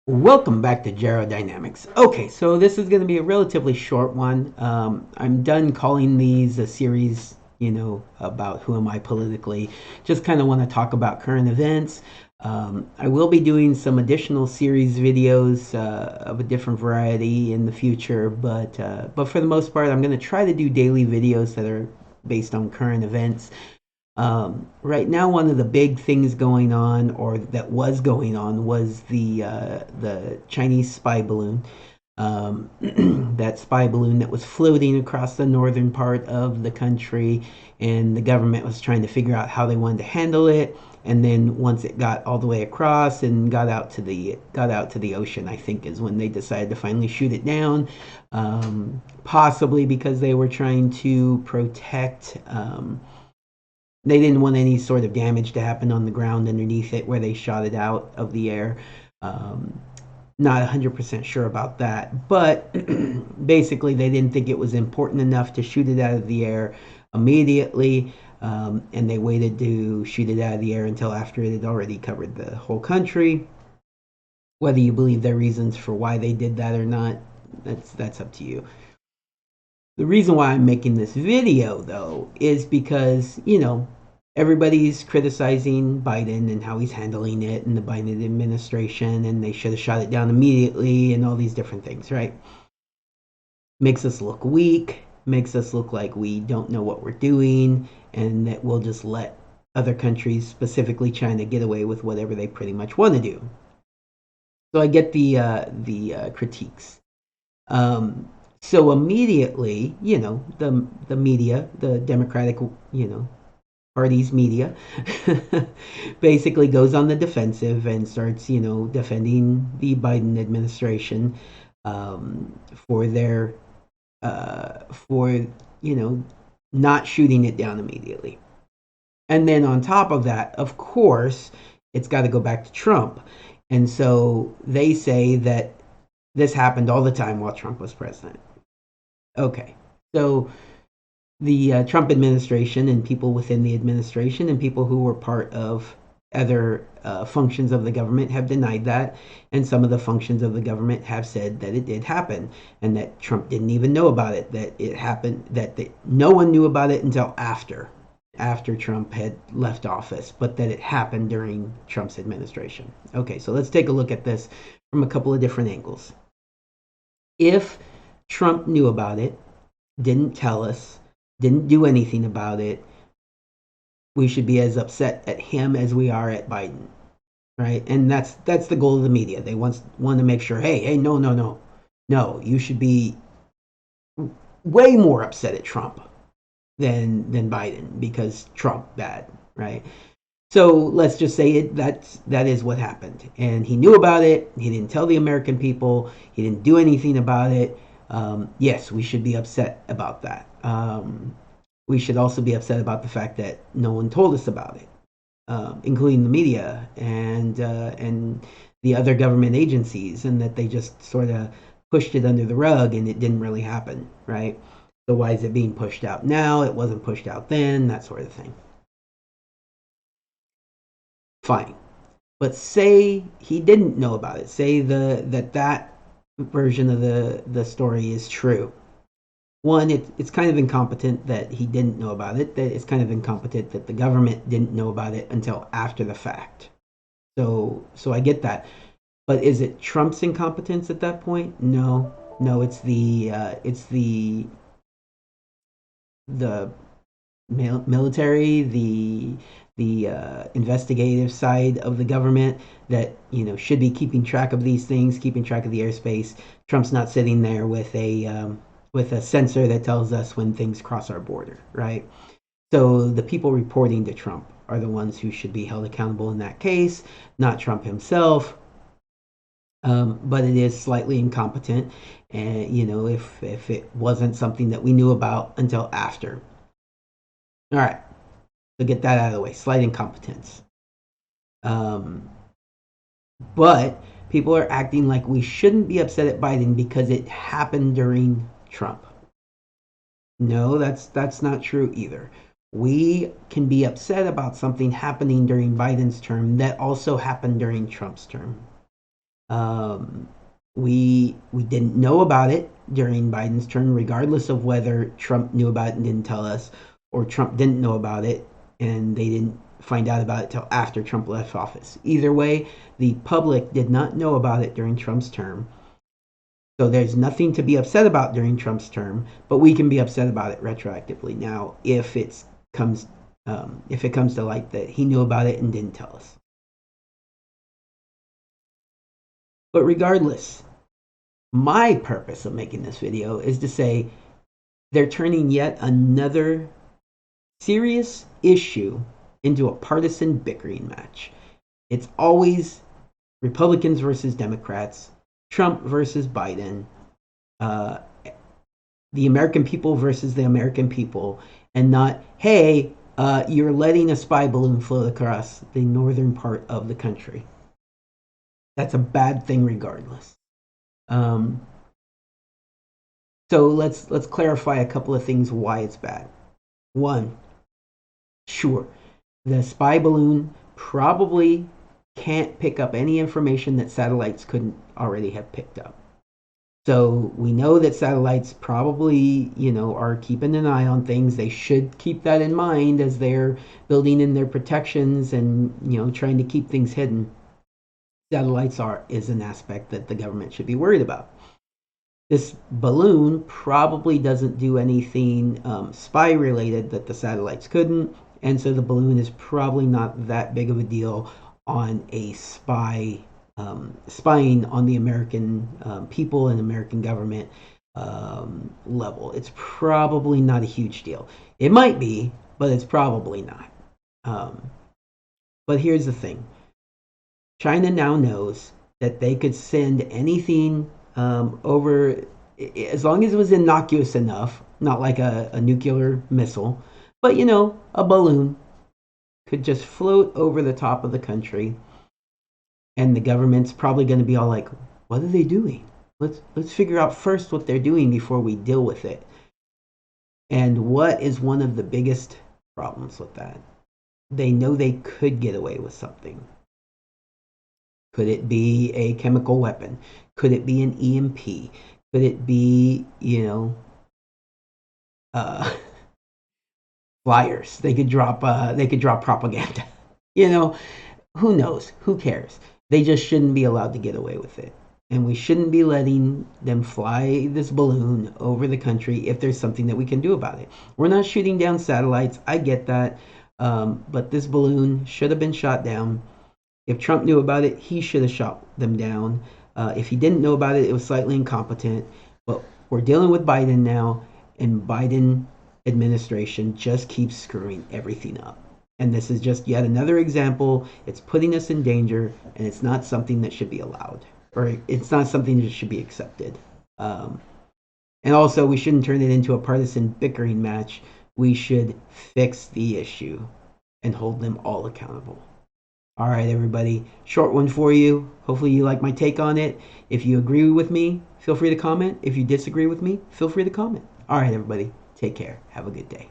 Welcome back to Dynamics. Okay, so this is going to be a relatively short one. I'm done calling these a series, about who am I politically. Just kind of want to talk about current events. I will be doing some additional series videos of a different variety in the future, but for the most part, I'm going to try to do daily videos that are based on current events. Right now, one of the big things going on, or that was going on, was the Chinese spy balloon. That spy balloon that was floating across the northern part of the country, and the government was trying to figure out how they wanted to handle it. And then once it got all the way across and got out to the ocean, I think is when they decided to finally shoot it down. Possibly because they were trying to protect. They didn't want any sort of damage to happen on the ground underneath it where they shot it out of the air. Um, Not 100% sure about that, but basically they didn't think it was important enough to shoot it out of the air immediately, and they waited to shoot it out of the air until after it had already covered the whole country. Whether you believe their reasons for why they did that or not, that's up to you. The reason why I'm making this video, though, is because, everybody's criticizing Biden and how he's handling it and the Biden administration, and they should have shot it down immediately and all these different things, right? Makes us look weak, makes us look like we don't know what we're doing, and that we'll just let other countries, specifically China, get away with whatever they pretty much want to do. So I get the critiques. Um, so immediately, the media, the Democratic, party's media, basically goes on the defensive and starts, defending the Biden administration for their for not shooting it down immediately. And then on top of that, of course, it's got to go back to Trump. And so they say that this happened all the time while Trump was president. Okay. So the Trump administration and people within the administration and people who were part of other functions of the government have denied that. And some of the functions of the government have said that it did happen and that Trump didn't even know about it, that it happened, that no one knew about it until after Trump had left office, but that it happened during Trump's administration. Okay, so let's take a look at this from a couple of different angles. If Trump knew about it, didn't tell us, didn't do anything about it, we should be as upset at him as we are at Biden, right? And that's the goal of the media. They want to make sure, hey, no, no, no, no, you should be way more upset at Trump than Biden because Trump bad, right? So let's just say that is what happened, and he knew about it. He didn't tell the American people. He didn't do anything about it. Yes, we should be upset about that. We should also be upset about the fact that no one told us about it, including the media and the other government agencies, and that they just sort of pushed it under the rug and it didn't really happen, right? So why is it being pushed out now? It wasn't pushed out then, that sort of thing. Fine. But say he didn't know about it. Say that version of the story is true. One, it's kind of incompetent that he didn't know about it. That it's kind of incompetent that the government didn't know about it until after the fact. So I get that. But is it Trump's incompetence at that point? No, no. It's the military, the investigative side of the government that should be keeping track of these things, keeping track of the airspace. Trump's not sitting there with a sensor that tells us when things cross our border, right? So the people reporting to Trump are the ones who should be held accountable in that case, not Trump himself. But it is slightly incompetent, and if it wasn't something that we knew about until after. All right, so get that out of the way. Slight incompetence. Um, but people are acting like we shouldn't be upset at Biden because it happened during Trump. No, that's not true either. We can be upset about something happening during Biden's term that also happened during Trump's term. Um, we didn't know about it during Biden's term, regardless of whether Trump knew about it and didn't tell us, or Trump didn't know about it and they didn't find out about it till after Trump left office. Either way, the public did not know about it during Trump's term. So there's nothing to be upset about during Trump's term, but we can be upset about it retroactively now comes if it comes to light that he knew about it and didn't tell us. But regardless, my purpose of making this video is to say they're turning yet another serious issue into a partisan bickering match. It's always Republicans versus Democrats, Trump versus Biden, uh, the American people versus the American people, and not, hey, you're letting a spy balloon float across the northern part of the country. That's a bad thing regardless. Um, so let's clarify a couple of things why it's bad. One, sure, the spy balloon probably can't pick up any information that satellites couldn't already have picked up. So we know that satellites probably, are keeping an eye on things. They should keep that in mind as they're building in their protections and, trying to keep things hidden. Satellites is an aspect that the government should be worried about. This balloon probably doesn't do anything spy related that the satellites couldn't, and so the balloon is probably not that big of a deal on a spying on the American people and American government level. It's probably not a huge deal. It might be, but it's probably not. But here's the thing. China now knows that they could send anything over, as long as it was innocuous enough, not like a nuclear missile, but a balloon could just float over the top of the country, and the government's probably going to be all like, "What are they doing? Let's figure out first what they're doing before we deal with it." And what is one of the biggest problems with that? They know they could get away with something. Could it be a chemical weapon? Could it be an EMP? Could it be, uh, flyers? They could drop propaganda. you know, who knows? Who cares? They just shouldn't be allowed to get away with it. And we shouldn't be letting them fly this balloon over the country if there's something that we can do about it. We're not shooting down satellites. I get that. But this balloon should have been shot down. If Trump knew about it, he should have shot them down. If he didn't know about it, it was slightly incompetent. But we're dealing with Biden now, and Biden administration just keeps screwing everything up. And this is just yet another example. It's putting us in danger, and it's not something that should be allowed, or it's not something that should be accepted. And also, we shouldn't turn it into a partisan bickering match. We should fix the issue and hold them all accountable. All right, everybody, short one for you. Hopefully you like my take on it. If you agree with me, feel free to comment. If you disagree with me, feel free to comment. All right, everybody, take care. Have a good day.